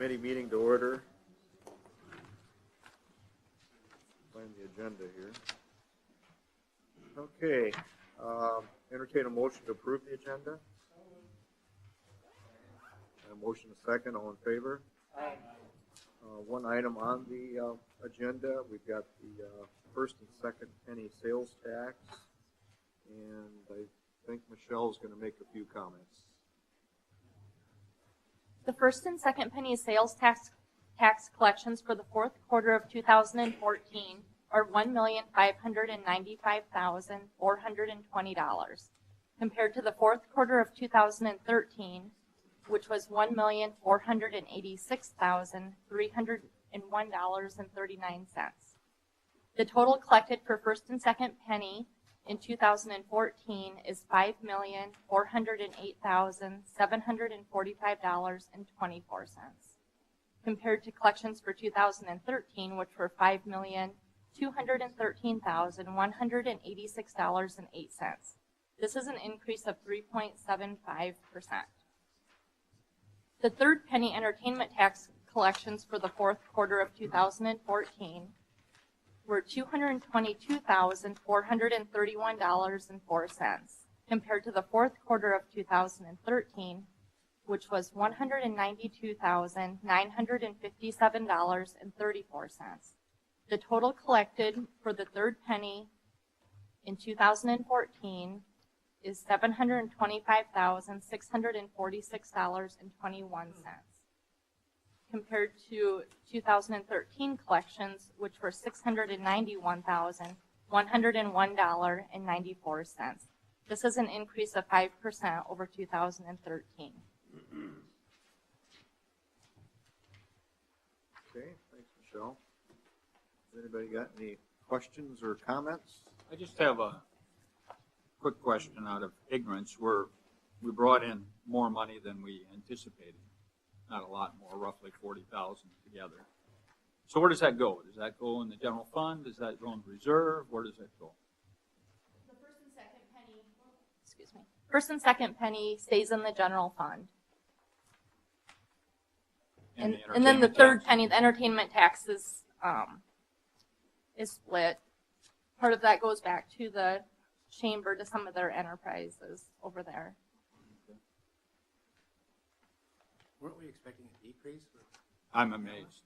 Committee meeting to order. Find the agenda here. Okay, entertain a motion to approve the agenda. A motion a second, all in favor? Aye. One item on the agenda, we've got the first and second penny sales tax, and I think Michelle's going to make a few comments. The first and second penny sales tax collections for the fourth quarter of 2014 are $1,595,420, compared to the fourth quarter of 2013, which was $1,486,301.39. The total collected for first and second penny in 2014 is $5,408,745.24, compared to collections for 2013, which were $5,213,186.08. This is an increase of 3.75%. The third penny entertainment tax collections for the fourth quarter of 2014 were $222,431.04, compared to the fourth quarter of 2013, which was $192,957.34. The total collected for the third penny in 2014 is $725,646.21, compared to 2013 collections, which were $691,101.94. This is an increase of 5% over 2013. Okay, thanks, Michelle. Has anybody got any questions or comments? I just have a quick question out of ignorance. We brought in more money than we anticipated. Not a lot more, roughly 40,000 together. So where does that go? Does that go in the general fund? Does that go in reserve? Where does that go? The first and second penny, first and second penny stays in the general fund. And then the third penny, the entertainment tax is split. Part of that goes back to the chamber, to some of their enterprises over there. Weren't we expecting a decrease? I'm amazed.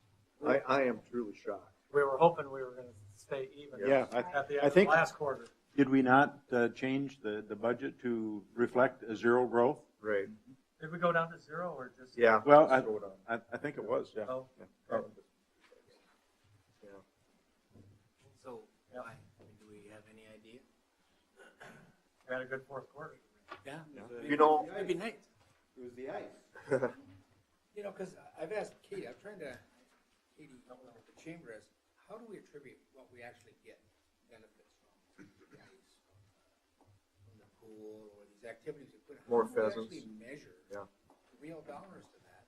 I am truly shocked. We were hoping we were going to stay even. Yeah, At the I end think- of last quarter. Did we not change the budget to reflect a zero growth? Right. Did we go down to zero or just? Yeah. Well, let's throw it on. I think it was, yeah. Oh, Yeah. So, Yeah. do we have any idea? we had a good fourth quarter. Yeah. You know- It'd be nice. It was the ice. You know, because I've asked Katie, I'm trying to, Katie, help me with the chamber is, how do we attribute what we actually get benefits from the ice, from the pool, or these activities we put? More How do we pheasants. actually measure Yeah. real dollars to that?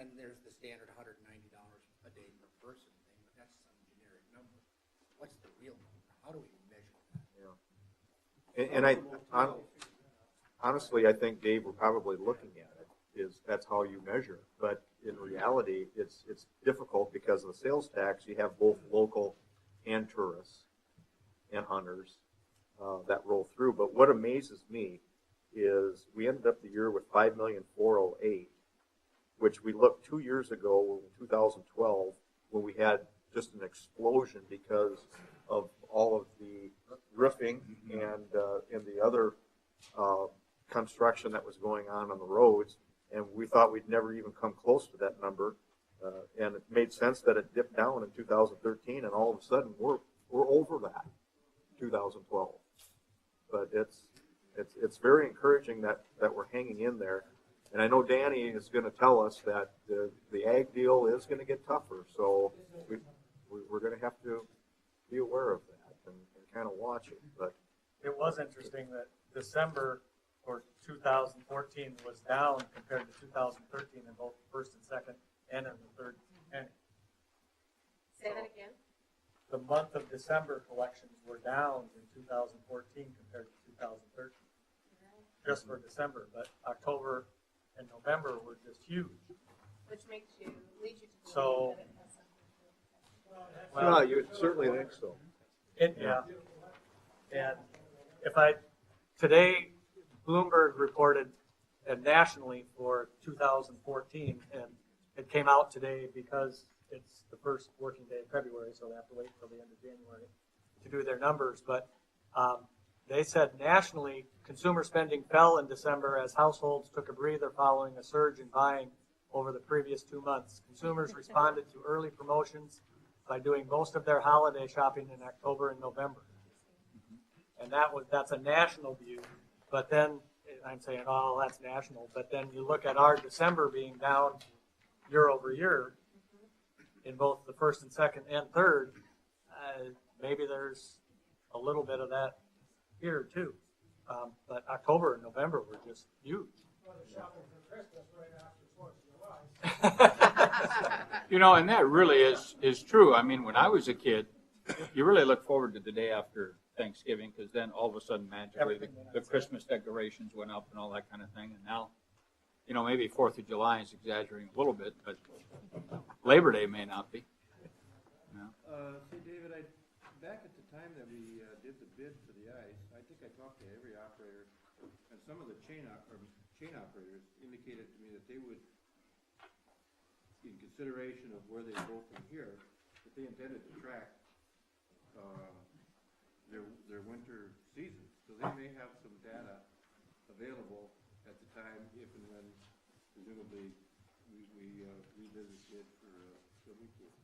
And there's the standard $190 a day per person thing, but that's some generic number. What's the real number? How do we measure that? And honestly, I think, Dave, we're probably looking at it, that's how you measure it. But in reality, it's difficult because of the sales tax. You have both local and tourists and hunters that roll through. But what amazes me is we ended up the year with $5,408,000, which we looked 2 years ago, in 2012, when we had just an explosion because of all of the roofing and the other construction that was going on the roads, and we thought we'd never even come close to that number, and it made sense that it dipped down in 2013, and all of a sudden we're over that 2012. But it's very encouraging that we're hanging in there, and I know Danny is going to tell us that the ag deal is going to get tougher, so we're going to have to be aware of that and kind of watch it. But It was interesting that December for 2014 was down compared to 2013 in both the first and second and in the third penny. Say that again. The month of December collections were down in 2014 compared to 2013, just for December. But October and November were just huge. Which makes you, leads you to So- believe that it has something to do with it. Well, you would certainly think so. Yeah. And today, Bloomberg reported nationally for 2014, and it came out today because it's the first working day of February, so they have to wait until the end of January to do their numbers. But they said nationally, consumer spending fell in December as households took a breather following a surge in buying over the previous 2 months. Consumers responded to early promotions by doing most of their holiday shopping in October and November. And that's a national view. But then I'm saying, oh, that's national. But then you look at our December being down year over year in both the first and second and third. Maybe there's a little bit of that here too. But October and November were just huge. You know, and that really is true. I mean, when I was a kid, you really look forward to the day after Thanksgiving, because then all of a sudden magically the Christmas decorations went up and all that kind of thing. And now, you know, maybe 4th of July is exaggerating a little bit, but Labor Day may not be. You know? Say, David, back at the time that we did the bid for the ice, I think I talked to every operator, and some of the chain operators indicated to me that they would, in consideration of where they go from here, that they intended to track their winter season. So they may have some data available at the time, if and when presumably we revisit it for the weekend.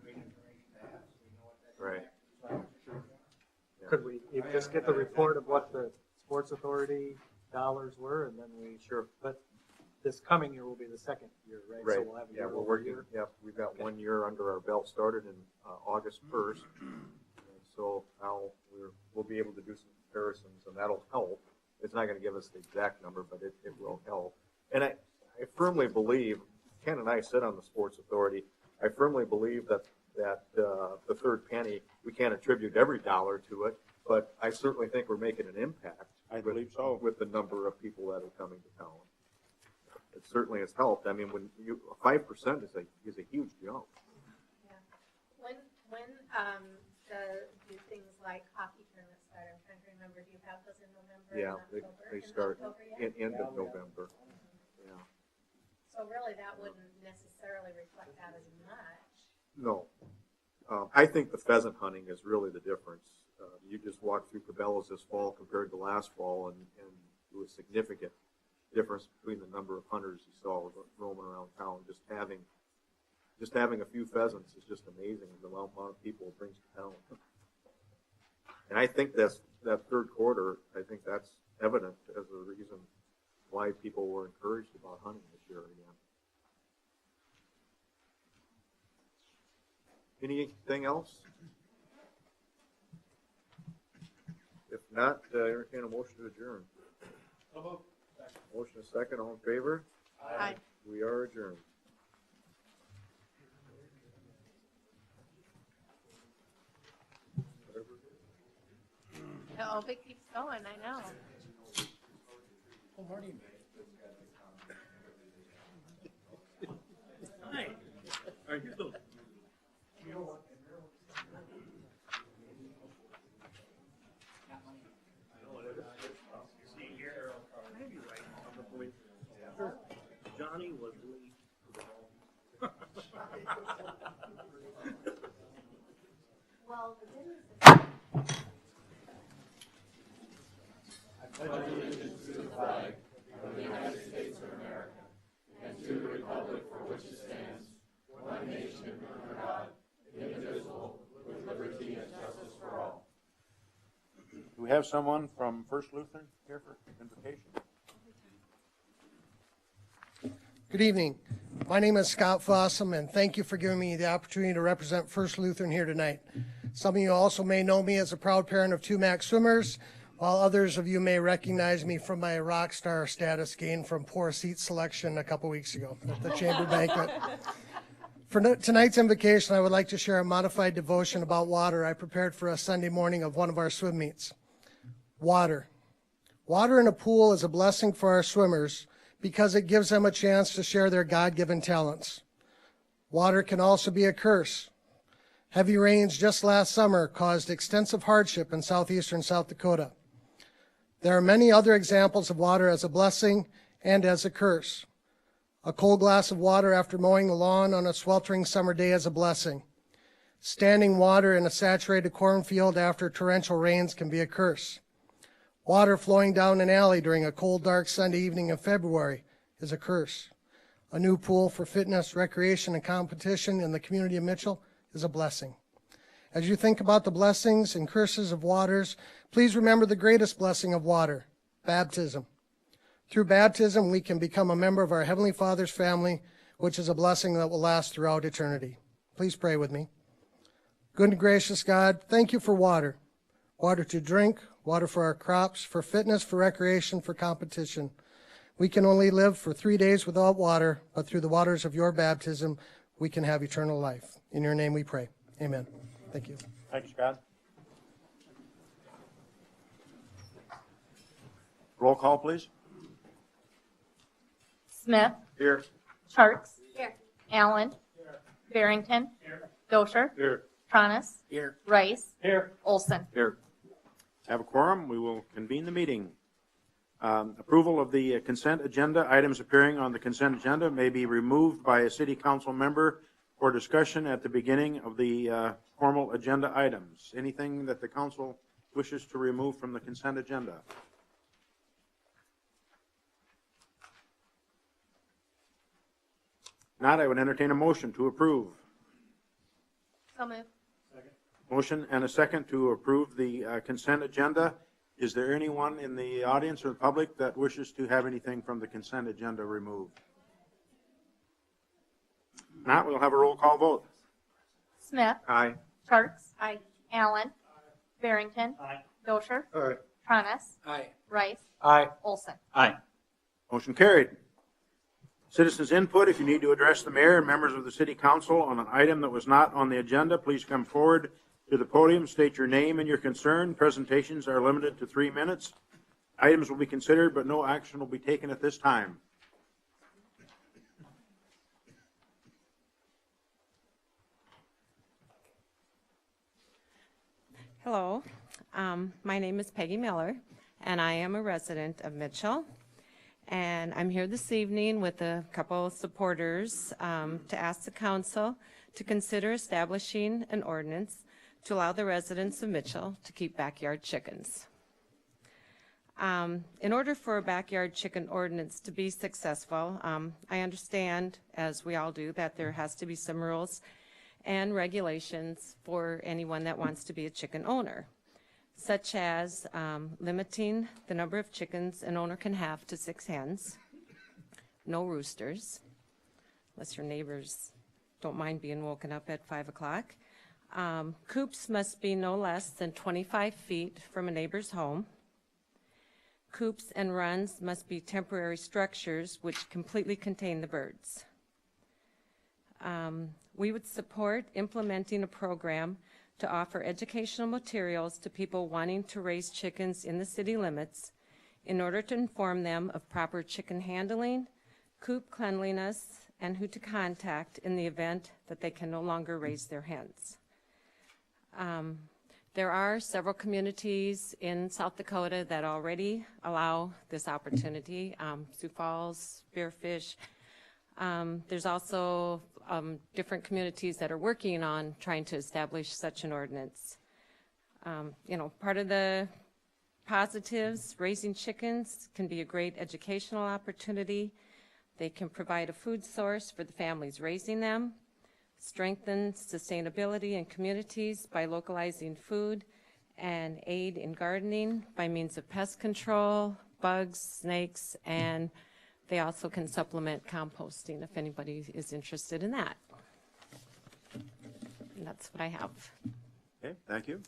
Great information to have, so we know what that's. Right. Could we just get the report of what the Sports Authority dollars were, and then we, Sure. but this coming year will be the second year, right? So Right, we'll have a yeah, year we're over working, year. yep, we've got 1 year under our belt, started in August 1st. So now we'll be able to do some comparisons, and that'll help. It's not gonna give us the exact number, but it will help. And I firmly believe, Ken and I sit on the Sports Authority, I firmly believe that the third penny, we can't attribute every dollar to it, but I certainly think we're making an impact. I believe so. With the number of people that are coming to town. It certainly has helped. I mean, 5% is a huge jump. When do things like hockey tournaments start? I'm trying to remember, do you have those in November Yeah, and October? they In start October yet? end of November. Yeah. So really, that wouldn't necessarily reflect that as much. No. I think the pheasant hunting is really the difference. You just walked through Cabela's this fall compared to last fall, and it was significant difference between the number of hunters you saw roaming around town. Just having a few pheasants is just amazing, the amount of people it brings to town. And I think that third quarter, I think that's evident as a reason why people were encouraged about hunting this year again. Anything else? If not, entertain a motion to adjourn. Motion is second, all in favor? Aye. We are adjourned. The OVIC keeps going, I know. Well, Marty, Hi. Are you the Johnny was late. Well, the business is. Do we have someone from First Lutheran here for invocation? Good evening. My name is Scott Fossum, and thank you for giving me the opportunity to represent First Lutheran here tonight. Some of you also may know me as a proud parent of 2 MAC swimmers, while others of you may recognize me from my rock star status gained from poor seat selection a couple weeks ago at the chamber banquet. For tonight's invocation, I would like to share a modified devotion about water I prepared for a Sunday morning of one of our swim meets. Water. Water in a pool is a blessing for our swimmers because it gives them a chance to share their God-given talents. Water can also be a curse. Heavy rains just last summer caused extensive hardship in southeastern South Dakota. There are many other examples of water as a blessing and as a curse. A cold glass of water after mowing the lawn on a sweltering summer day is a blessing. Standing water in a saturated cornfield after torrential rains can be a curse. Water flowing down an alley during a cold, dark Sunday evening in February is a curse. A new pool for fitness, recreation, and competition in the community of Mitchell is a blessing. As you think about the blessings and curses of waters, please remember the greatest blessing of water, baptism. Through baptism, we can become a member of our Heavenly Father's family, which is a blessing that will last throughout eternity. Please pray with me. Good and gracious God, thank you for water. Water to drink, water for our crops, for fitness, for recreation, for competition. We can only live for 3 days without water, but through the waters of your baptism, we can have eternal life. In your name we pray. Amen. Thank you. Thanks, Scott. Roll call, please. Smith. Here. Sharks. Here. Allen. Barrington. Dosher. Here. Tronis. Here. Rice. Here. Olson. Here. Have a quorum. We will convene the meeting. Approval of the consent agenda. Items appearing on the consent agenda may be removed by a city council member for discussion at the beginning of the formal agenda items. Anything that the council wishes to remove from the consent agenda? Not, I would entertain a motion to approve. So moved. Motion and a second to approve the consent agenda. Is there anyone in the audience or the public that wishes to have anything from the consent agenda removed? Not, we'll have a roll call vote. Smith. Aye. Sharks. Aye. Allen. Barrington. Aye. Dosher. Aye. Tronis. Aye. Rice. Aye. Olson. Aye. Motion carried. Citizens input. If you need to address the mayor and members of the city council on an item that was not on the agenda, please come forward to the podium, state your name and your concern. Presentations are limited to 3 minutes. Items will be considered, but no action will be taken at this time. Hello, my name is Peggy Miller, and I am a resident of Mitchell. And I'm here this evening with a couple of supporters to ask the council to consider establishing an ordinance to allow the residents of Mitchell to keep backyard chickens. In order for a backyard chicken ordinance to be successful, I understand, as we all do, that there has to be some rules and regulations for anyone that wants to be a chicken owner, such as limiting the number of chickens an owner can have to 6 hens, no roosters, unless your neighbors don't mind being woken up at 5 o'clock. Coops must be no less than 25 feet from a neighbor's home. Coops and runs must be temporary structures which completely contain the birds. We would support implementing a program to offer educational materials to people wanting to raise chickens in the city limits in order to inform them of proper chicken handling, coop cleanliness, and who to contact in the event that they can no longer raise their hens. There are several communities in South Dakota that already allow this opportunity, Sioux Falls, Spearfish. There's also different communities that are working on trying to establish such an ordinance. Part of the positives, raising chickens can be a great educational opportunity. They can provide a food source for the families raising them, strengthen sustainability in communities by localizing food, and aid in gardening by means of pest control, bugs, snakes, and they also can supplement composting if anybody is interested in that. And that's what I have. Okay, thank you.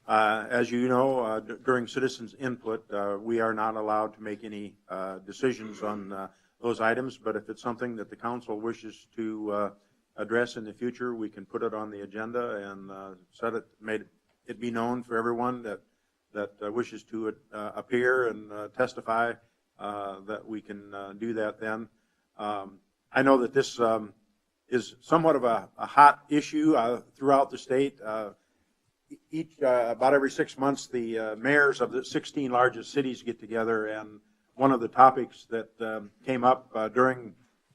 As you know, during citizens' input, we are not allowed to make any decisions on those items, but if it's something that the council wishes to address in the future, we can put it on the agenda and made it be known for everyone that wishes to appear and testify that we can do that then. I know that this is somewhat of a hot issue throughout the state. About every 6 months, the mayors of the 16 largest cities get together, and one of the topics that came up during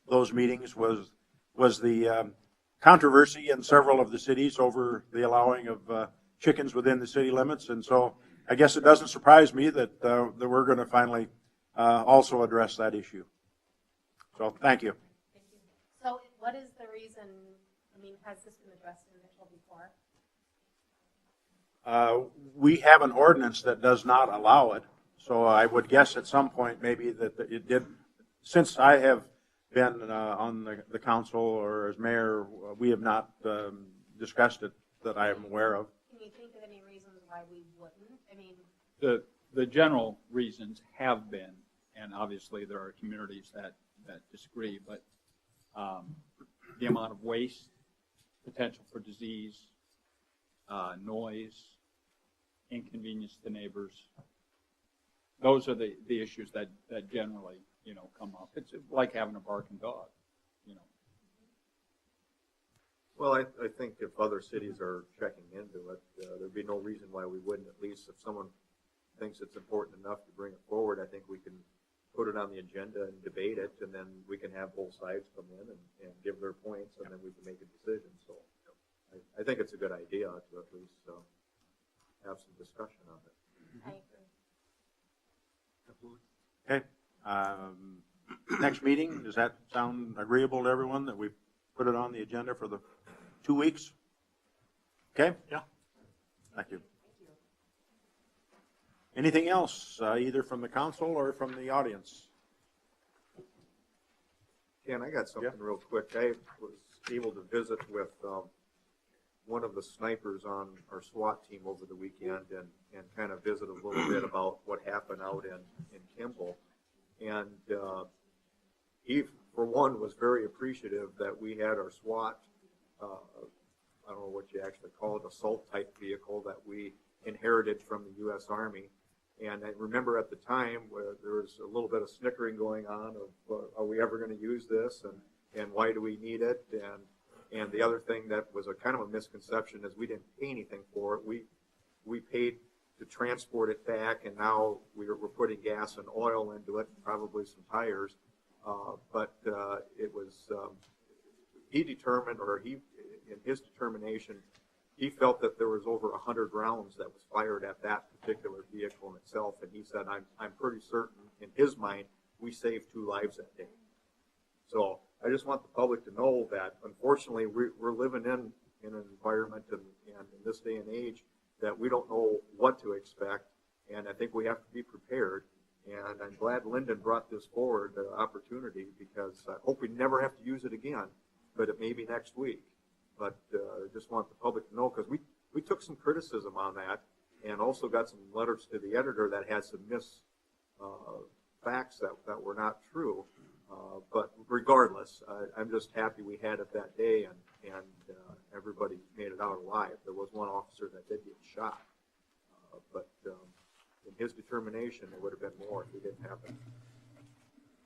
those meetings was the controversy in several of the cities over the allowing of chickens within the city limits. And so I guess it doesn't surprise me that we're going to finally also address that issue. So thank you. So what is the reason, I mean, has this been addressed in Mitchell before? We have an ordinance that does not allow it. So I would guess at some point maybe that it did. Since I have been on the council or as mayor, we have not discussed it that I am aware of. Can you think of any reasons why we wouldn't? I mean, The general reasons have been, and obviously there are communities that disagree, but the amount of waste, potential for disease, noise, inconvenience to neighbors. Those are the issues that generally, come up. It's like having a barking dog, Well, I think if other cities are checking into it, there'd be no reason why we wouldn't. At least if someone thinks it's important enough to bring it forward, I think we can put it on the agenda and debate it, and then we can have both sides come in and give their points, and then we can make a decision. So I think it's a good idea to at least have some discussion on it. I agree. Okay. Next meeting, does that sound agreeable to everyone that we put it on the agenda for the 2 weeks? Okay? Yeah. Thank you. Anything else, either from the council or from the audience? Ken, I got something real quick. I was able to visit with one of the snipers on our SWAT team over the weekend and kind of visit a little bit about what happened out in Kimball. And he, for one, was very appreciative that we had our SWAT, I don't know what you actually call it, assault type vehicle that we inherited from the U.S. Army. And I remember at the time where there was a little bit of snickering going on of, are we ever going to use this, and why do we need it? And the other thing that was a kind of a misconception is we didn't pay anything for it. We paid to transport it back, and now we're putting gas and oil into it, probably some tires. But it was, he determined, or he, in his determination, he felt that there was over 100 rounds that was fired at that particular vehicle in itself, and he said, I'm pretty certain, in his mind, we saved 2 lives that day. So I just want the public to know that, unfortunately, we're living in an environment and in this day and age that we don't know what to expect, and I think we have to be prepared. And I'm glad Lyndon brought this forward, the opportunity, because I hope we never have to use it again, but it may be next week. But I just want the public to know, because we took some criticism on that and also got some letters to the editor that had some facts that were not true. But regardless, I'm just happy we had it that day and everybody made it out alive. There was one officer that did get shot. But in his determination, there would have been more if we didn't have it.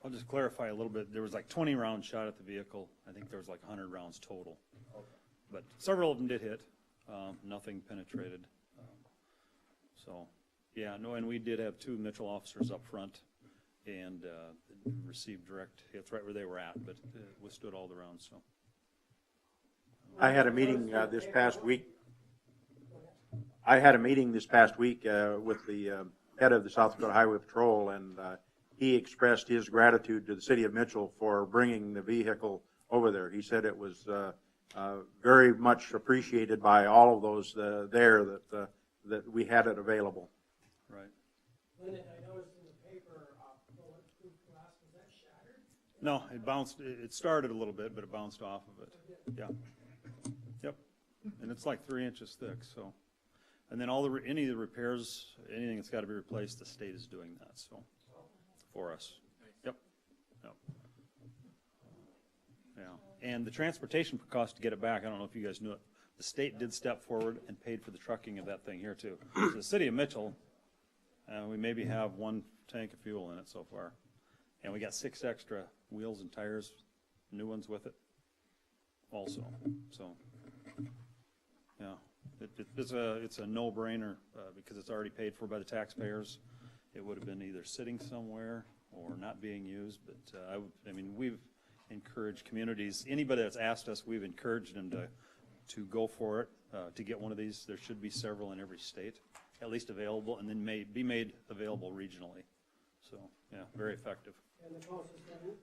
I'll just clarify a little bit. There was like 20 rounds shot at the vehicle. I think there was like 100 rounds total. But several of them did hit. Nothing penetrated. So, yeah, no, and we did have 2 Mitchell officers up front and received direct hits right where they were at, but withstood all the rounds. So, I had a meeting this past week. With the head of the South Dakota Highway Patrol, and he expressed his gratitude to the city of Mitchell for bringing the vehicle over there. He said it was very much appreciated by all of those there that we had it available. Right. Lyndon, I noticed in the paper, bulletproof glass, was that shattered? No, it bounced. It started a little bit, but it bounced off of it. Yeah. Yep. And it's like 3 inches thick. So, and then any of the repairs, anything that's got to be replaced, the state is doing that. So, for us. Yep. Yep. Yeah. And the transportation cost to get it back, I don't know if you guys knew it, the state did step forward and paid for the trucking of that thing here too. So the city of Mitchell, we maybe have 1 tank of fuel in it so far. And we got 6 extra wheels and tires, new ones with it also, so, yeah. It's a no-brainer, because it's already paid for by the taxpayers. It would have been either sitting somewhere or not being used, but, I mean, we've encouraged communities, anybody that's asked us, we've encouraged them to go for it, to get one of these. There should be several in every state, at least available, and then be made available regionally. So, yeah, very effective. And the closest one to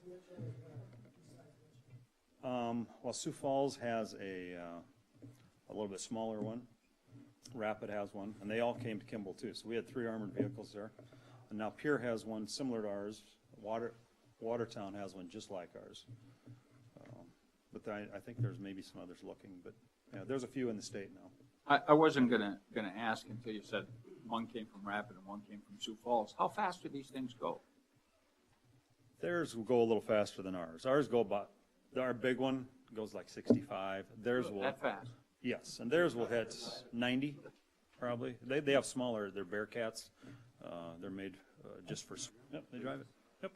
Mitchell, besides Mitchell? Well, Sioux Falls has a little bit smaller one. Rapid has one, and they all came to Kimball too. So we had 3 armored vehicles there. And now Pierre has one similar to ours. Watertown has one just like ours. But I think there's maybe some others looking, but yeah, there's a few in the state now. I wasn't gonna ask until you said one came from Rapid and one came from Sioux Falls. How fast do these things go? Theirs will go a little faster than ours. Ours go about, our big one goes like 65. Theirs will. That fast? Yes, and theirs will hit 90, probably. They have smaller, they're Bearcats. They're made just for, yep, they drive it. Yep.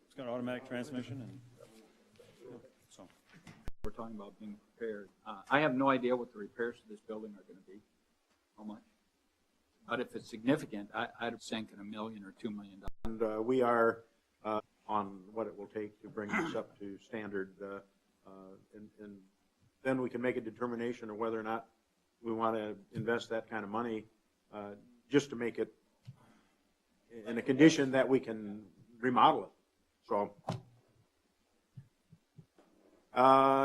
It's got an automatic transmission and, so. We're talking about being prepared. I have no idea what the repairs to this building are gonna be. How much? But if it's significant, I'd think in $1 million or $2 million. And we are on what it will take to bring this up to standard, and then we can make a determination of whether or not we want to invest that kind of money just to make it in a condition that we can remodel it. So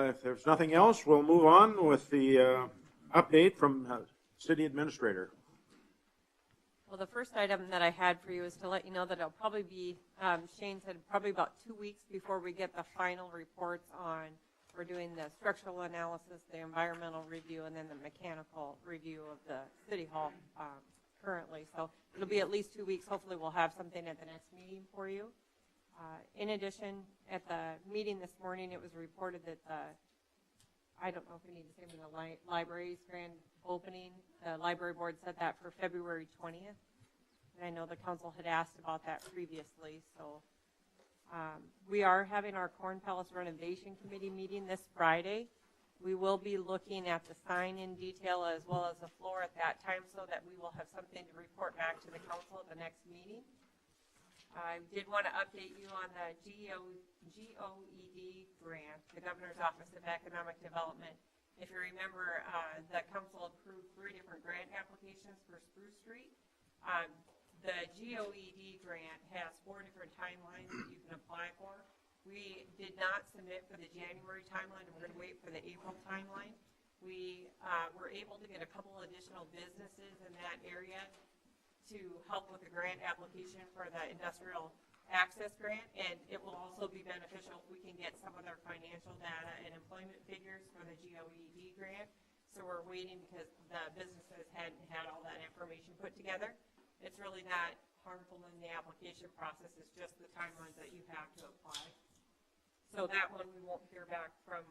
if there's nothing else, we'll move on with the update from City Administrator. Well, the first item that I had for you is to let you know that it'll probably be, Shane said, probably about 2 weeks before we get the final reports on, we're doing the structural analysis, the environmental review, and then the mechanical review of the City Hall currently. So it'll be at least 2 weeks. Hopefully we'll have something at the next meeting for you. In addition, at the meeting this morning, it was reported that I don't know if we need to say when the library's grand opening, the library board set that for February 20th. And I know the council had asked about that previously. So we are having our Corn Palace Renovation Committee meeting this Friday. We will be looking at the sign in detail as well as the floor at that time so that we will have something to report back to the council at the next meeting. I did want to update you on the GOED grant, the Governor's Office of Economic Development. If you remember, the council approved 3 different grant applications for Spruce Street. The GOED grant has 4 different timelines that you can apply for. We did not submit for the January timeline. We're going to wait for the April timeline. We were able to get a couple additional businesses in that area to help with the grant application for the industrial access grant, and it will also be beneficial if we can get some of their financial data and employment figures for the GOED grant. So we're waiting because the businesses hadn't had all that information put together. It's really not harmful in the application process, it's just the timelines that you have to apply. So that one we won't hear back from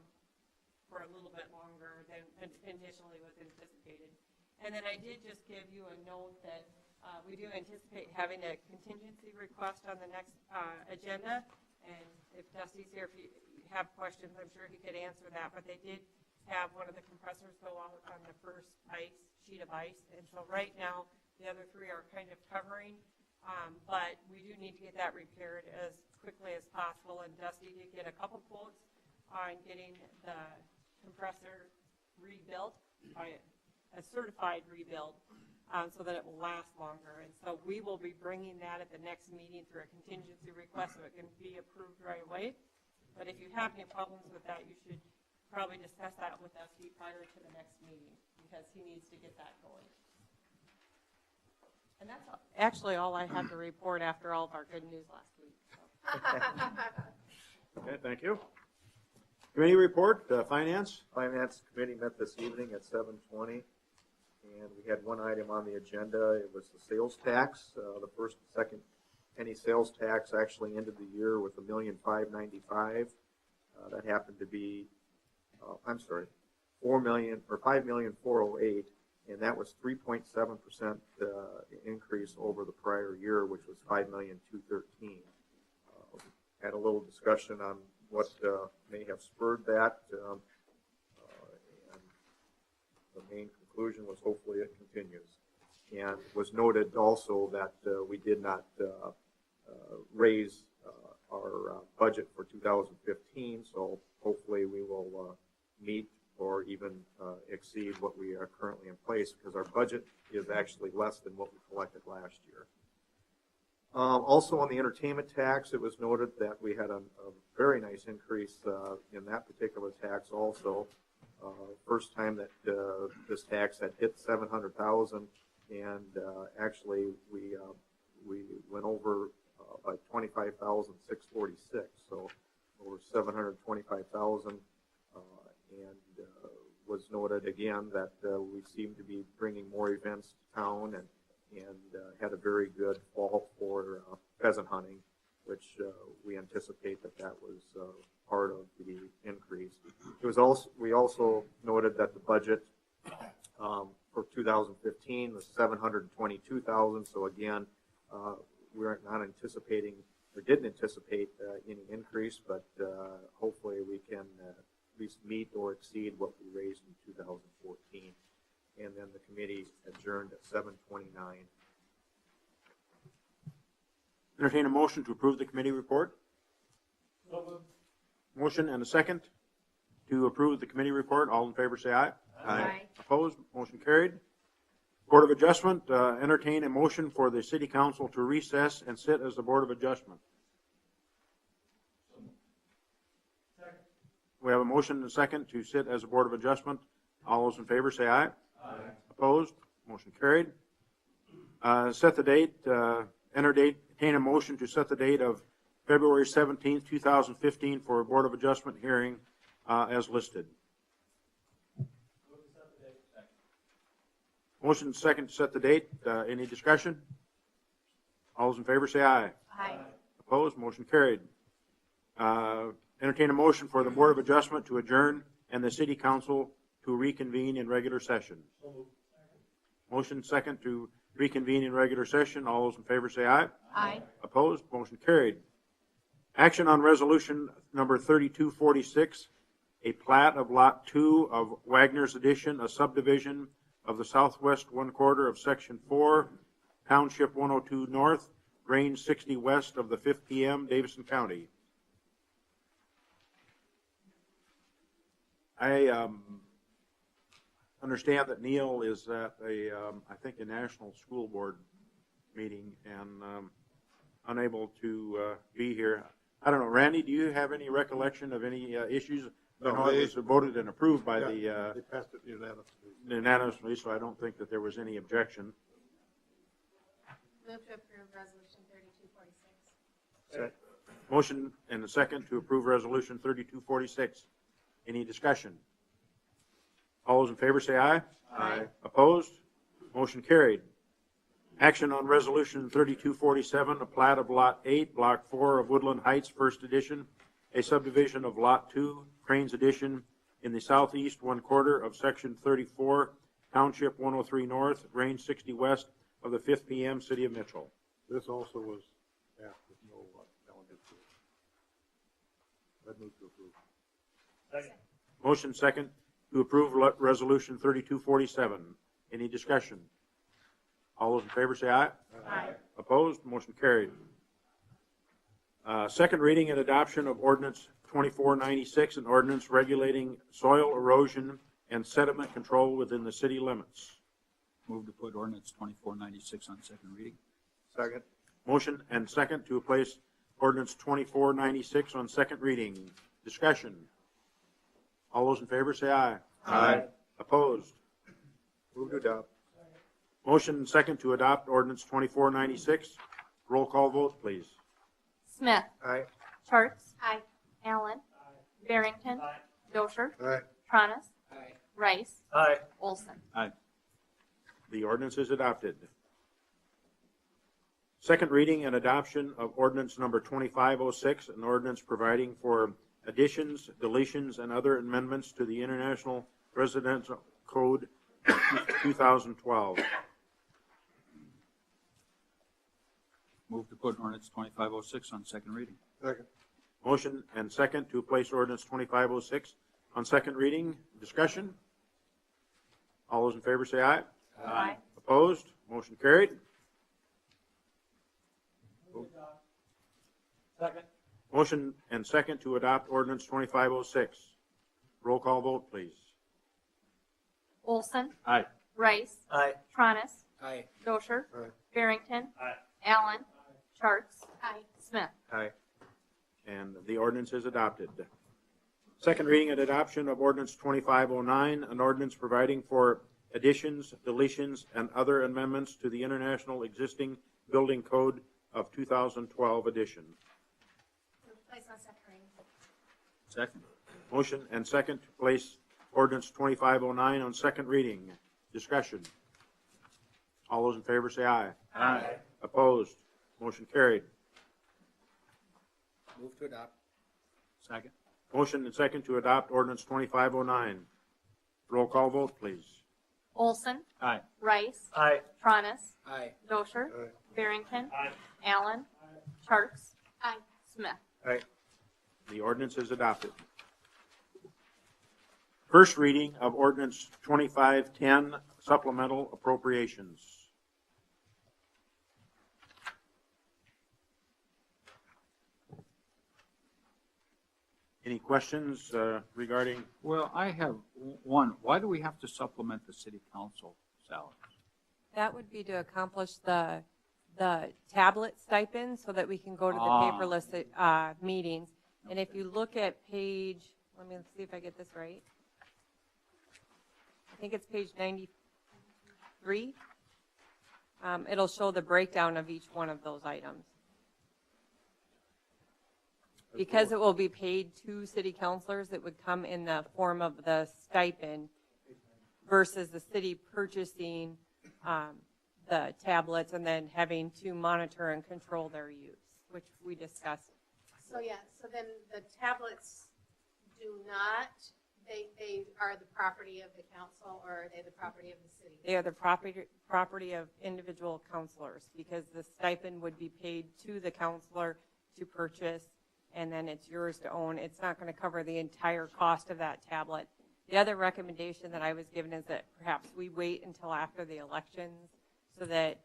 for a little bit longer than initially was anticipated. And then I did just give you a note that we do anticipate having a contingency request on the next agenda. And if Dusty's here, if you have questions, I'm sure he could answer that. But they did have one of the compressors go out on the first sheet of ice. And so right now, the other 3 are kind of covering. But we do need to get that repaired as quickly as possible. And Dusty did get a couple quotes on getting the compressor rebuilt, a certified rebuild. So that it will last longer. And so we will be bringing that at the next meeting through a contingency request so it can be approved right away. But if you have any problems with that, you should probably discuss that with Dusty prior to the next meeting because he needs to get that going. And that's actually all I have to report after all of our good news last week. So. Okay, thank you. Committee report, Finance. Finance Committee met this evening at 7:20. And we had one item on the agenda. It was the sales tax. The first and second penny sales tax actually ended the year with $1,595,000. That happened to be, $5,408,000, and that was 3.7% increase over the prior year, which was $5,213,000. had a little discussion on what may have spurred that. And the main conclusion was hopefully it continues. And was noted also that we did not raise our budget for 2015, so hopefully we will meet or even exceed what we are currently in place, because our budget is actually less than what we collected last year. Also on the entertainment tax, it was noted that we had a very nice increase in that particular tax also. First time that this tax had hit 700,000, and actually we went over by 25,646, so over 725,000, and was noted again that we seem to be bringing more events to town, and had a very good fall for pheasant hunting, which we anticipate that was part of the increase. It was also, we also noted that the budget for 2015 was 722,000. So again, we're not anticipating or didn't anticipate any increase, but hopefully we can at least meet or exceed what we raised in 2014. And then the committee adjourned at 7:29. Entertain a motion to approve the committee report. Motion and a second to approve the committee report. All in favor say aye. Aye. Opposed? Motion carried. Board of Adjustment, entertain a motion for the City Council to recess and sit as the Board of Adjustment. We have a motion and a second to sit as a Board of Adjustment. All those in favor say aye. Aye. Opposed? Motion carried. Set the date, entertain a motion to set the date of February 17th, 2015 for a Board of Adjustment hearing as listed. Motion second to set the date. Any discussion? All those in favor say aye. Aye. Opposed? Motion carried. Entertain a motion for the Board of Adjustment to adjourn and the City Council to reconvene in regular session. Motion second to reconvene in regular session. All those in favor say aye. Aye. Opposed? Motion carried. Action on resolution number 3246, a plat of Lot 2 of Wagner's Addition, a subdivision of the southwest one quarter of Section 4, Township 102 North, Range 60 West of the 5th PM, Davison County. I understand that Neil is at I think a national school board meeting and unable to be here. I don't know, Randy, do you have any recollection of any issues? No, I know it was voted and approved by they the passed it unanimously. unanimously, so I don't think that there was any objection. Move to approve resolution 3246. Motion and a second to approve resolution 3246. Any discussion? All those in favor say aye. Aye. Opposed? Motion carried. Action on resolution 3247, a plat of Lot 8, Block 4 of Woodland Heights, First Edition, a subdivision of Lot 2, Cranes Edition, in the southeast one quarter of Section 34, Township 103 North, Range 60 West of the 5th PM, City of Mitchell. This also was passed with no delegates. I'd move to approve. Motion second to approve resolution 3247. Any discussion? All those in favor say aye. Aye. Opposed? Motion carried. Second reading and adoption of ordinance 2496, an ordinance regulating soil erosion and sediment control within the city limits. Move to put ordinance 2496 on second reading. Second. Motion and second to place ordinance 2496 on second reading. Discussion. All those in favor say aye. Aye. Opposed? Move to adopt. Motion and second to adopt ordinance 2496. Roll call vote, please. Smith. Aye. Charts. Aye. Allen. Barrington. Dosher. Aye. Tronis. Aye. Rice. Aye. Olson. Aye. The ordinance is adopted. Second reading and adoption of ordinance number 2506, an ordinance providing for additions, deletions, and other amendments to the International Residential Code of 2012. Move to put ordinance 2506 on second reading. Second. Motion and second to place ordinance 2506 on second reading. Discussion? All those in favor say aye. Aye. Opposed? Motion carried. Second. Motion and second to adopt ordinance 2506. Roll call vote, please. Olson. Aye. Rice. Aye. Tronis. Aye. Dosher. Aye. Barrington. Aye. Allen. Charts. Aye. Smith. Aye. And the ordinance is adopted. Second reading and adoption of ordinance 2509, an ordinance providing for additions, deletions, and other amendments to the International Existing Building Code of 2012 edition. Place on second reading. Second. Motion and second to place ordinance 2509 on second reading. Discussion. All those in favor say aye. Aye. Opposed? Motion carried. Move to adopt. Second. Motion and second to adopt ordinance 2509. Roll call vote, please. Olson. Aye. Rice. Aye. Tronis. Aye. Dosher. Aye. Barrington. Aye. Allen. Charts. Aye. Smith. Aye. The ordinance is adopted. First reading of ordinance 2510, supplemental appropriations. Any questions regarding? Well, I have one. Why do we have to supplement the city council salaries? That would be to accomplish the tablet stipend so that we can go to the Ah. paperless meetings. And if you look at page, let me see if I get this right. I think it's page 93. It'll show the breakdown of each one of those items. Because it will be paid to city councilors, it would come in the form of the stipend versus the city purchasing the tablets and then having to monitor and control their use, which we discussed. So, yeah, so then the tablets do not, they are the property of the council, or are they the property of the city? They are the property of individual counselors because the stipend would be paid to the counselor to purchase, and then it's yours to own. It's not going to cover the entire cost of that tablet. The other recommendation that I was given is that perhaps we wait until after the elections so that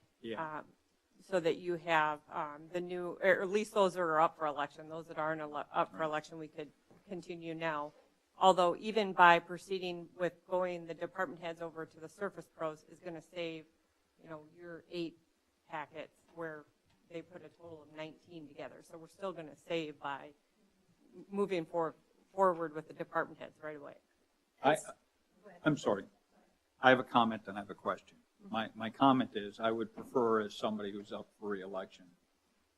so that you have the new, or at least those that are up for election. Those that aren't up for election, we could continue now. Although even by proceeding with going the department heads over to the Surface Pros is going to save, your 8 packets where they put a total of 19 together. So we're still going to save by moving forward with the department heads right away. I'm sorry. I have a comment and I have a question. My comment is I would prefer as somebody who's up for re-election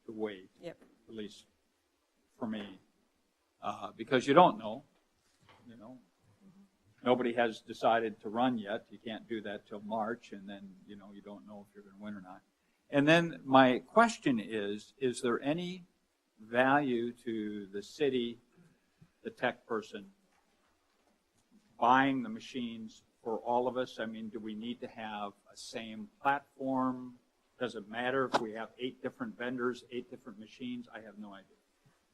to wait, Yep. at least for me, because you don't know. Nobody has decided to run yet. You can't do that till March, and then, you don't know if you're going to win or not. And then my question is there any value to the city, the tech person, buying the machines for all of us? I mean, do we need to have a same platform? Does it matter if we have 8 different vendors, 8 different machines? I have no idea.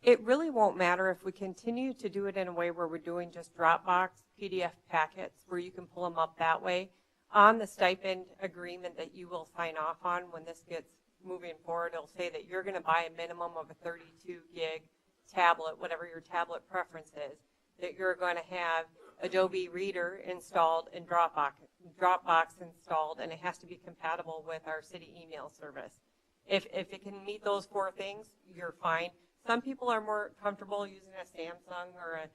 It really won't matter if we continue to do it in a way where we're doing just Dropbox PDF packets where you can pull them up that way. On the stipend agreement that you will sign off on when this gets moving forward, it'll say that you're going to buy a minimum of a 32 gig tablet, whatever your tablet preference is, that you're going to have Adobe Reader installed and Dropbox installed, and it has to be compatible with our city email service. If it can meet those 4 things, you're fine. Some people are more comfortable using a Samsung or a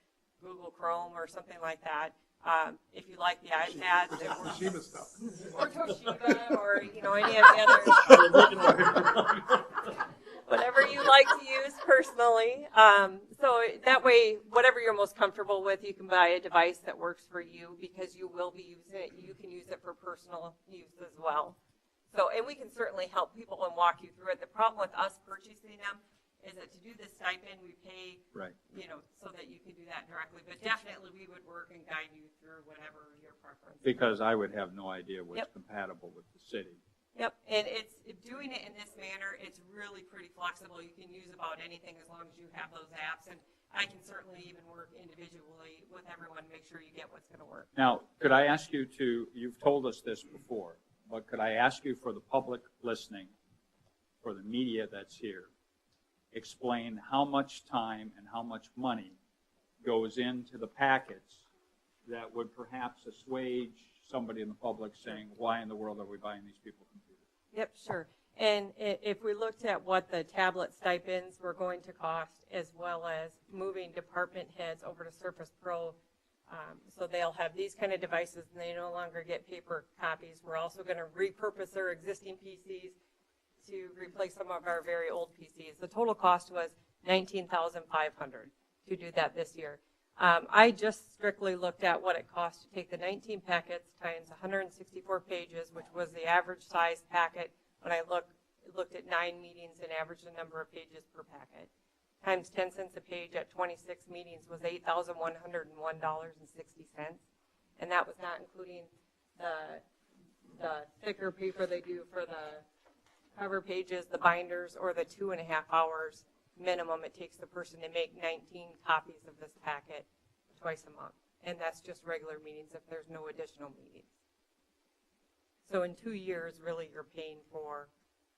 Google Chrome or something like that. If you like the iPads, Toshiba stuff. or Toshiba, or any of the other, whatever you like to use personally. So that way, whatever you're most comfortable with, you can buy a device that works for you because you will be using it. You can use it for personal use as well. So, and we can certainly help people and walk you through it. The problem with us purchasing them is that to do the stipend, we pay, Right. So that you can do that directly. But definitely, we would work and guide you through whatever your preference is. Because I would have no idea what's Yep. compatible with the city. Yep, and it's, doing it in this manner, it's really pretty flexible. You can use about anything as long as you have those apps, and I can certainly even work individually with everyone, make sure you get what's gonna work. Now, could I ask you to, you've told us this before, but could I ask you for the public listening, for the media that's here, explain how much time and how much money goes into the packets that would perhaps assuage somebody in the public saying, why in the world are we buying these people computers? Yep, sure. And if we looked at what the tablet stipends were going to cost, as well as moving department heads over to Surface Pro, so they'll have these kind of devices and they no longer get paper copies. We're also going to repurpose their existing PCs to replace some of our very old PCs. The total cost was $19,500 to do that this year. I just strictly looked at what it cost to take the 19 packets times 164 pages, which was the average size packet when I looked at 9 meetings and averaged the number of pages per packet, times 10 cents a page at 26 meetings was $8,101.60. And that was not including the thicker paper they do for the cover pages, the binders, or the 2.5 hours minimum it takes the person to make 19 copies of this packet twice a month. And that's just regular meetings if there's no additional meetings. So in 2 years, really, you're paying for,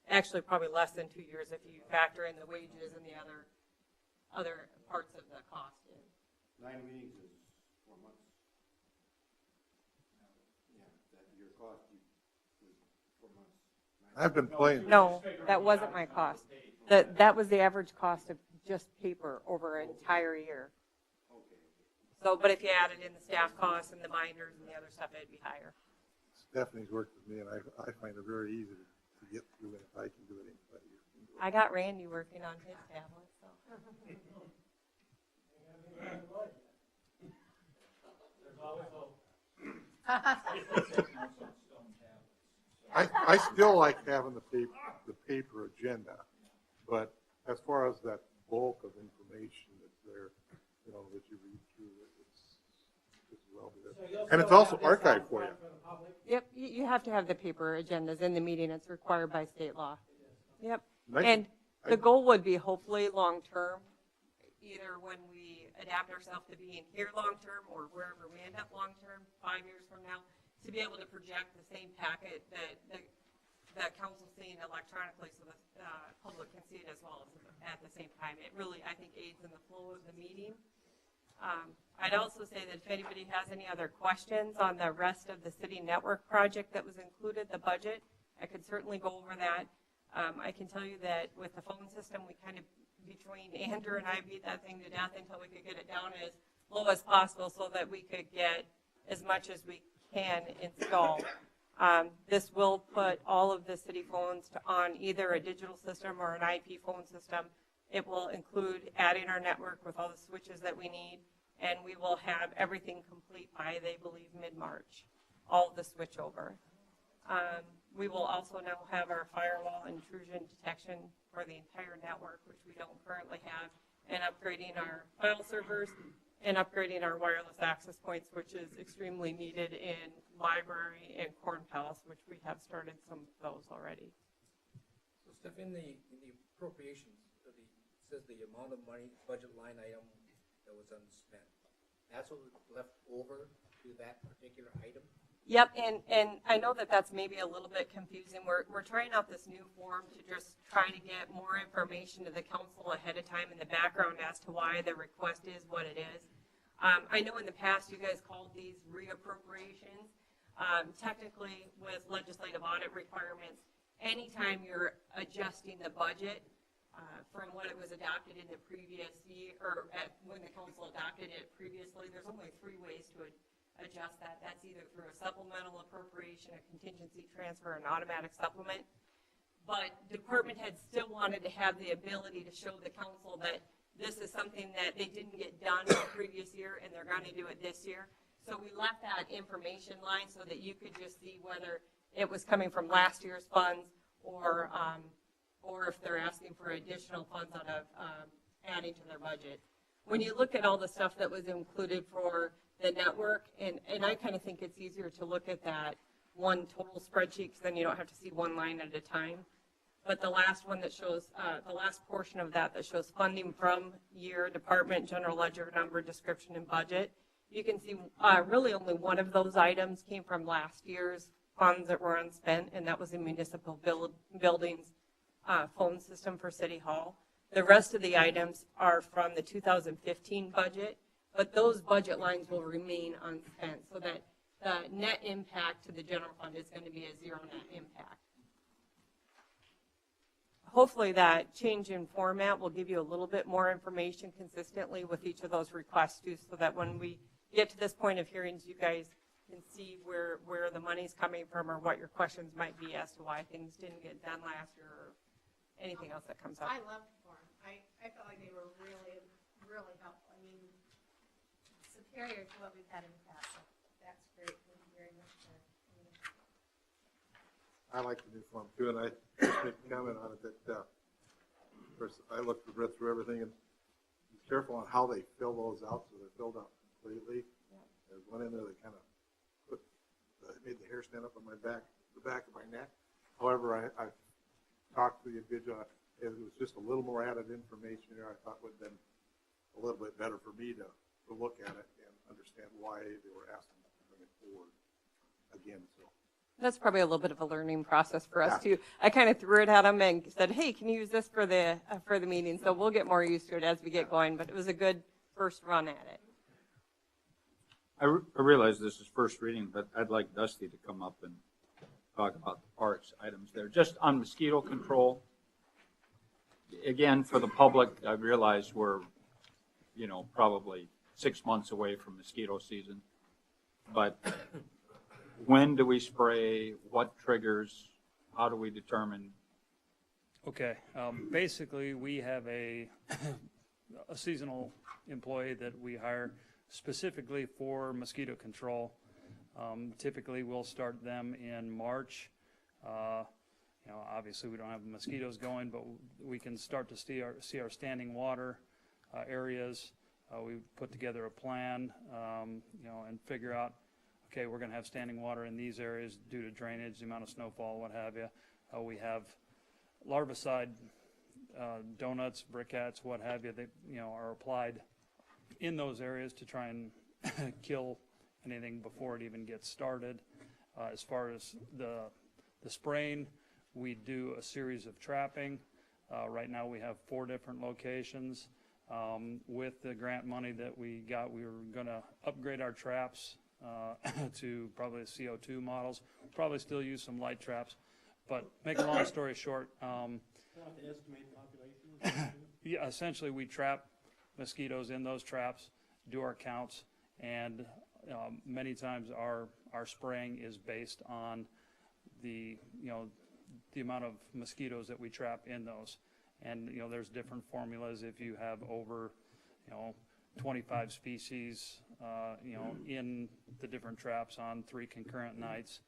actually probably less than 2 years if you factor in the wages and the other parts of the cost in. 9 meetings is 4 months. Yeah, that your cost is 4 months. I've been playing. No, that wasn't my cost. That was the average cost of just paper over an entire year. So, but if you added in the staff costs and the binders and the other stuff, it'd be higher. Stephanie's worked with me, and I find it very easy to get through it. If I can do it, anybody can do it. I got Randy working on his tablet, so. I still like having the paper agenda, but as far as that bulk of information that's there, you know, that you read through, it's well good. And it's also archived for you. Yep, you have to have the paper agendas in the meeting. It's required by state law. Yep. Nice. And the goal would be hopefully long-term, either when we adapt ourselves to being here long-term or wherever we end up long-term, 5 years from now, to be able to project the same packet that the council's seeing electronically so the public can see it as well as at the same time. It really, I think, aids in the flow of the meeting. I'd also say that if anybody has any other questions on the rest of the city network project that was included, the budget, I could certainly go over that. I can tell you that with the phone system, we kind of, between Andrew and I, beat that thing to death until we could get it down as low as possible so that we could get as much as we can installed. This will put all of the city phones on either a digital system or an IP phone system. It will include adding our network with all the switches that we need, and we will have everything complete by, they believe, mid-March, all of the switchover. We will also now have our firewall intrusion detection for the entire network, which we don't currently have, and upgrading our file servers and upgrading our wireless access points, which is extremely needed in library and Corn Palace, which we have started some of those already. So Steph, in the appropriations, it says the amount of money, budget line item that was unspent. That's what was left over to that particular item? Yep, and I know that that's maybe a little bit confusing. We're trying out this new form to just try to get more information to the council ahead of time in the background as to why the request is what it is. I know in the past you guys called these reappropriations. Technically, with legislative audit requirements, anytime you're adjusting the budget from what it was adopted in the previous year, or when the council adopted it previously, there's only 3 ways to adjust that. That's either through a supplemental appropriation, a contingency transfer, an automatic supplement. But department heads still wanted to have the ability to show the council that this is something that they didn't get done the previous year and they're going to do it this year. So we left that information line so that you could just see whether it was coming from last year's funds or if they're asking for additional funds out of adding to their budget. When you look at all the stuff that was included for the network, and I kind of think it's easier to look at that one total spreadsheet, because then you don't have to see one line at a time. But the last one that shows, the last portion of that shows funding from year, department, general ledger number, description, and budget, you can see really only one of those items came from last year's funds that were unspent, and that was the municipal buildings phone system for City Hall. The rest of the items are from the 2015 budget, but those budget lines will remain unspent, so that the net impact to the general fund is going to be a zero net impact. Hopefully that change in format will give you a little bit more information consistently with each of those requests too, so that when we get to this point of hearings, you guys can see where the money's coming from or what your questions might be as to why things didn't get done last year or anything else that comes up. I loved the forum. I felt like they were really, really helpful. I mean, superior to what we've had in the past. So that's great. Thank you very much for I like the new form too, and I just make a comment on it that, of course, I read through everything and be careful on how they fill those out, so they're filled out completely. There's one in there that kind of made the hair stand up on my back, the back of my neck. However, I talked to the individual, it was just a little more added information there I thought would have been a little bit better for me to look at it and understand why they were asking to bring it forward again, so. That's probably a little bit of a learning process for us too. I kind of threw it at them and said, hey, can you use this for the meeting? So we'll get more used to it as we get going, but it was a good first run at it. I realize this is first reading, but I'd like Dusty to come up and talk about the parks items there. Just on mosquito control, again, for the public, I realize we're, probably 6 months away from mosquito season, but when do we spray? What triggers? How do we determine? Okay, basically we have a seasonal employee that we hire specifically for mosquito control. Typically we'll start them in March. Obviously we don't have mosquitoes going, but we can start to see our standing water areas. We put together a plan, and figure out, okay, we're going to have standing water in these areas due to drainage, the amount of snowfall, what have you. We have larvicide, donuts, briquettes, what have you, that are applied in those areas to try and kill anything before it even gets started. As far as the spraying, we do a series of trapping. Right now we have 4 different locations. With the grant money that we got, we were going to upgrade our traps to probably CO2 models. We'll probably still use some light traps, but make a long story short, yeah, essentially we trap mosquitoes in those traps, do our counts, and many times our spraying is based on the amount of mosquitoes that we trap in those. And there's different formulas. If you have over 25 species in the different traps on 3 concurrent nights,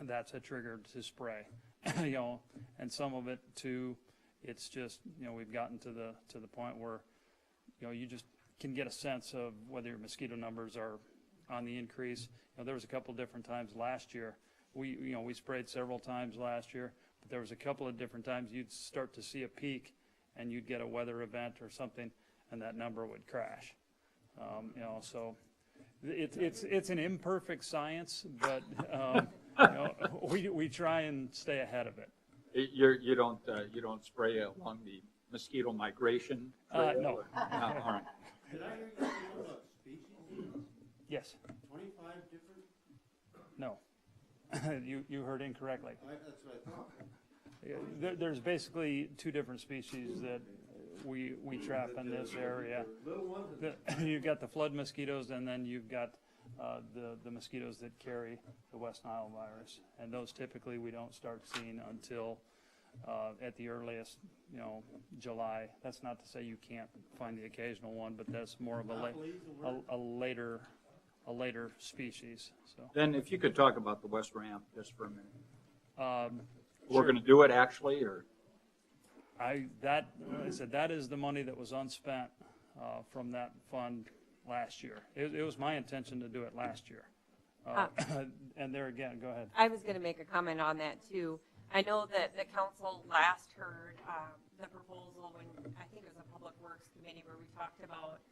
that's a trigger to spray. And some of it too, it's just we've gotten to the point where you just can get a sense of whether your mosquito numbers are on the increase. There was a couple different times last year. We sprayed several times last year, but there was a couple of different times you'd start to see a peak and you'd get a weather event or something and that number would crash. So it's an imperfect science, but we try and stay ahead of it. You don't spray along the mosquito migration trail? No. All right. Did I hear you say about species? Yes. 25 different? No. You heard incorrectly. That's what I thought. There's basically 2 different species that we trap in this area. You've got the flood mosquitoes, and then you've got the mosquitoes that carry the West Nile virus. And those typically we don't start seeing until at the earliest, July. That's not to say you can't find the occasional one, but that's more of a later species. So Then if you could talk about the West Ramp just for a minute. We're sure. going to do it actually, or? I said that is the money that was unspent from that fund last year. It was my intention to do it last year. And there again, go ahead. I was going to make a comment on that too. I know that the council last heard the proposal when, I think it was a Public Works Committee where we talked about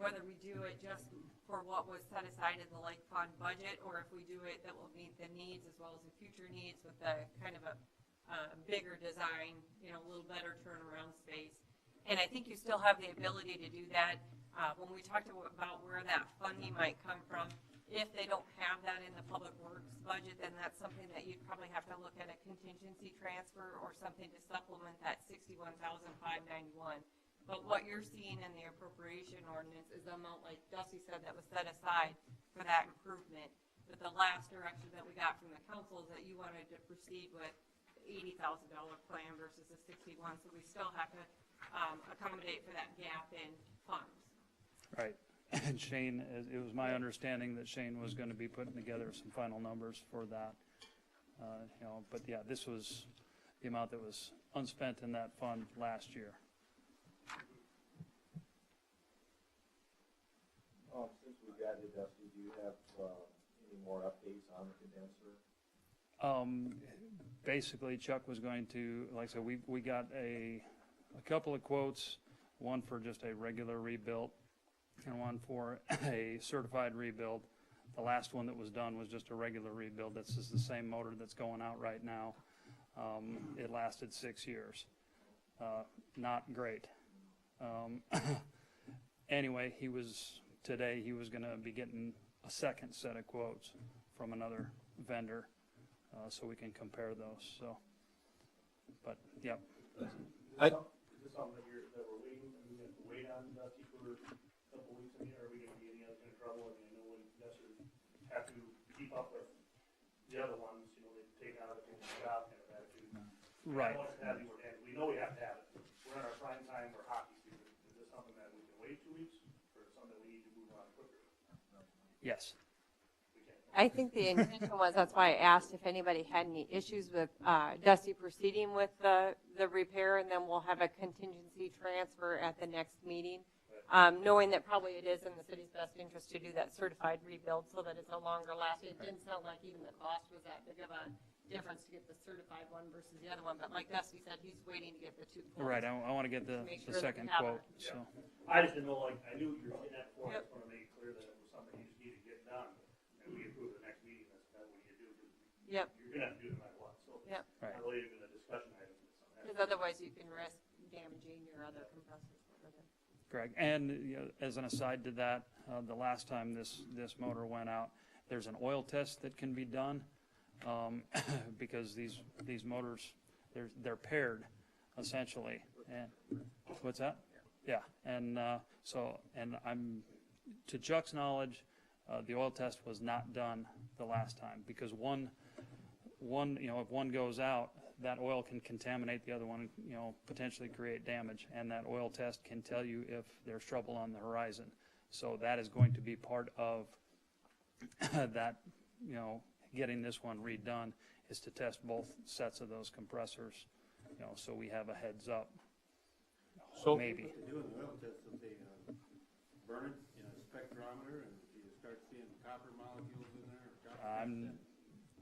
whether we do it just for what was set aside in the Lake Fund budget, or if we do it that will meet the needs as well as the future needs with a kind of a bigger design, a little better turnaround space. And I think you still have the ability to do that. When we talked about where that funding might come from, if they don't have that in the Public Works budget, then that's something that you'd probably have to look at a contingency transfer or something to supplement that $61,591. But what you're seeing in the appropriation ordinance is the amount, like Dusty said, that was set aside for that improvement. But the last direction that we got from the council is that you wanted to proceed with the $80,000 plan versus the 61. So we still have to accommodate for that gap in funds. Right. And Shane, it was my understanding that Shane was going to be putting together some final numbers for that. But yeah, this was the amount that was unspent in that fund last year. Since we got it, Dusty, do you have any more updates on the condenser? Basically, Chuck was going to, like I said, we got a couple of quotes, one for just a regular rebuild and one for a certified rebuild. The last one that was done was just a regular rebuild. That's just the same motor that's going out right now. It lasted 6 years. Not great. Anyway, today he was going to be getting a second set of quotes from another vendor, so we can compare those. So, but yep. Is this something that we're waiting? Are we going to wait on Dusty for a couple weeks in here? Are we going to be any other kind of trouble? I mean, I know when investors have to keep up with the other ones, they take out everything in the shop kind of attitude. Right. We know we have to have it. We're in our prime time. We're hockey season. Is this something that we can wait 2 weeks, or something we need to move on quicker? Yes. I think the intention was, that's why I asked if anybody had any issues with Dusty proceeding with the repair, and then we'll have a contingency transfer at the next meeting, knowing that probably it is in the city's best interest to do that certified rebuild so that it's a longer lasting. It didn't sound like even the cost was that big of a difference to get the certified one versus the other one, but like Dusty said, he's waiting to get the two quotes. Right, I want to get the second quote. So. I just didn't know, I knew you were getting that for. I just want to make it clear that it was something you just need to get done, and we approve the next meeting. That's what you do. Yep. You're going to have to do it no matter what. So yep. Not really even a discussion item. Because otherwise you can risk damaging your other compressors. Correct. And as an aside to that, the last time this motor went out, there's an oil test that can be done because these motors, they're paired essentially. And what's that? Yeah. And to Chuck's knowledge, the oil test was not done the last time because one if one goes out, that oil can contaminate the other one, potentially create damage, and that oil test can tell you if there's trouble on the horizon. So that is going to be part of that, getting this one redone is to test both sets of those compressors, so we have a heads up. So maybe. What they do in the oil test is they burn it in a spectrometer, and you start seeing copper molecules in there.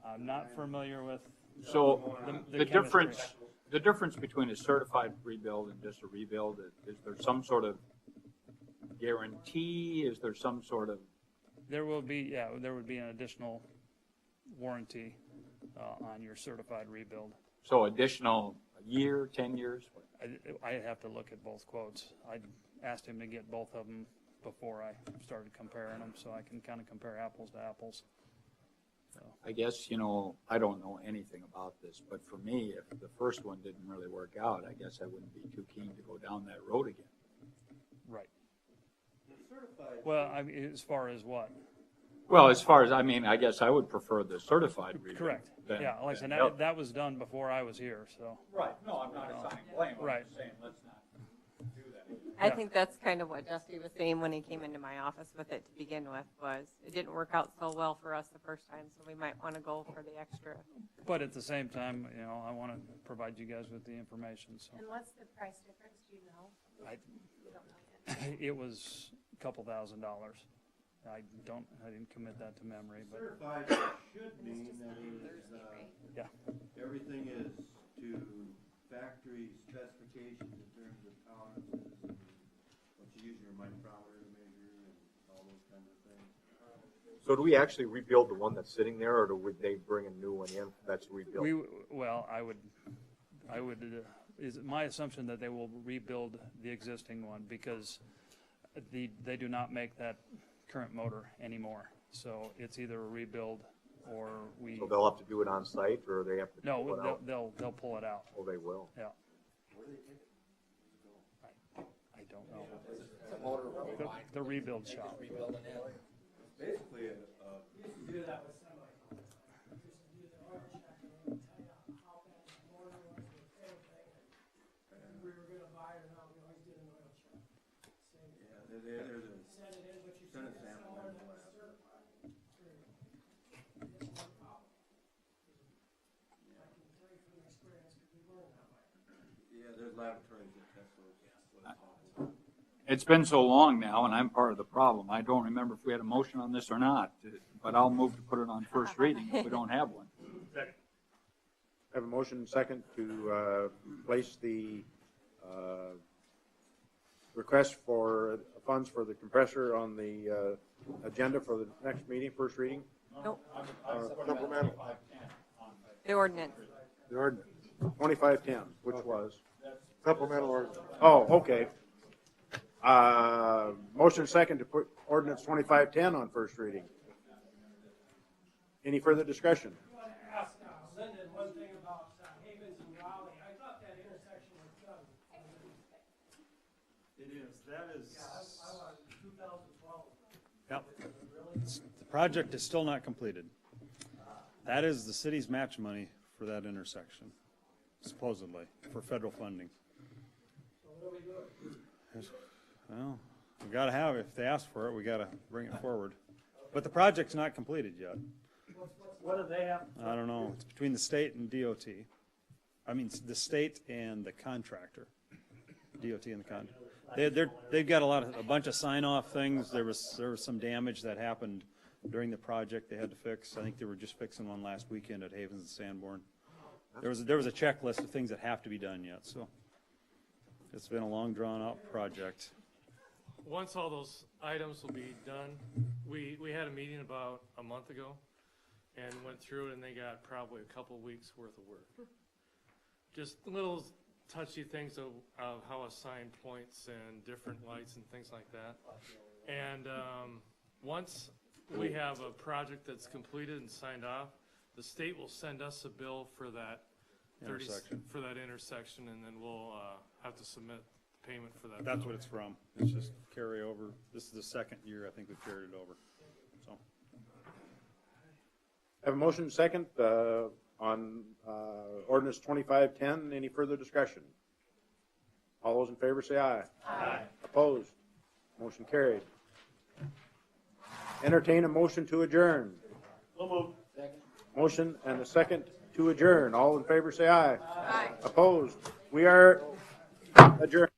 I'm not familiar with. So the difference between a certified rebuild and just a rebuild, is there some sort of guarantee? Is there some sort of? There would be an additional warranty on your certified rebuild. So additional year, 10 years? I'd have to look at both quotes. I asked him to get both of them before I started comparing them, so I can kind of compare apples to apples. So. I guess, I don't know anything about this, but for me, if the first one didn't really work out, I guess I wouldn't be too keen to go down that road again. Right. Well, I mean, as far as what? Well, as far as, I guess I would prefer the certified rebuild. Correct. Yeah, like I said, that was done before I was here, so. Right. No, I'm not assigning blame. Right. I'm just saying, let's not do that. I think that's kind of what Dusty was saying when he came into my office with it to begin with, was it didn't work out so well for us the first time, so we might want to go for the extra. But at the same time, I want to provide you guys with the information, so. And what's the price difference, do you know? I, You don't know yet. it was a couple $1,000. I didn't commit that to memory, but Certified should mean that yeah. everything is to factory specifications in terms of tolerances and what you use in your micrometer to measure and all those kinds of things. So do we actually rebuild the one that's sitting there, or would they bring a new one in that's rebuilt? Is it my assumption that they will rebuild the existing one because they do not make that current motor anymore. So it's either a rebuild or we. So they'll have to do it on site, or they have to? No, pull it out? they'll pull it out. Oh, they will? Yeah. Where do they take it? I don't know. The rebuild shop. Basically, Used to do that with semi. Used to do the oil check and then tell you how bad the motor was with everything. And we were gonna buy it or not, we always did an oil check. Same. yeah, there's a Send it in, but you Send send a it sample somewhere in the that's lab. certified. It's one problem. I can tell you from experience, because we learned that way. yeah, there's laboratories that test those. what it's all about. It's been so long now, and I'm part of the problem. I don't remember if we had a motion on this or not, but I'll move to put it on first reading if we don't have one. Have a motion and second to place the request for funds for the compressor on the agenda for the next meeting, first reading. Nope, Supplemental. the ordinance. The ordinance, 2510, which was. supplemental ordinance. Oh, okay. Motion second to put ordinance 2510 on first reading. Any further discussion? I want to ask Lyndon one thing about Havens and Raleigh. I thought that intersection was done. It is. That is. I was 2012. Yep. The project is still not completed. That is the city's match money for that intersection, supposedly, for federal funding. So what are we doing? Well, we gotta have, if they ask for it, we gotta bring it forward. But the project's not completed yet. What do they have? I don't know. It's between the state and DOT. I mean, the state and the contractor. DOT and the contractor. They've got a bunch of sign-off things. There was some damage that happened during the project they had to fix. I think they were just fixing one last weekend at Havens and Sanborn. There was a checklist of things that have to be done yet, so it's been a long, drawn-out project. Once all those items will be done, we had a meeting about a month ago and went through it, and they got probably a couple weeks worth of work. Just little touchy things of how assign points and different lights and things like that. And once we have a project that's completed and signed off, the state will send us a bill for that intersection, and then we'll have to submit the payment for that. That's what it's from. It's just carry over. This is the second year I think we've carried it over. So. Have a motion second on ordinance 2510. Any further discussion? All those in favor say aye. Aye. Opposed? Motion carried. Entertain a motion to adjourn. So moved. Motion and a second to adjourn. All in favor say aye. Aye. Opposed? We are adjourned.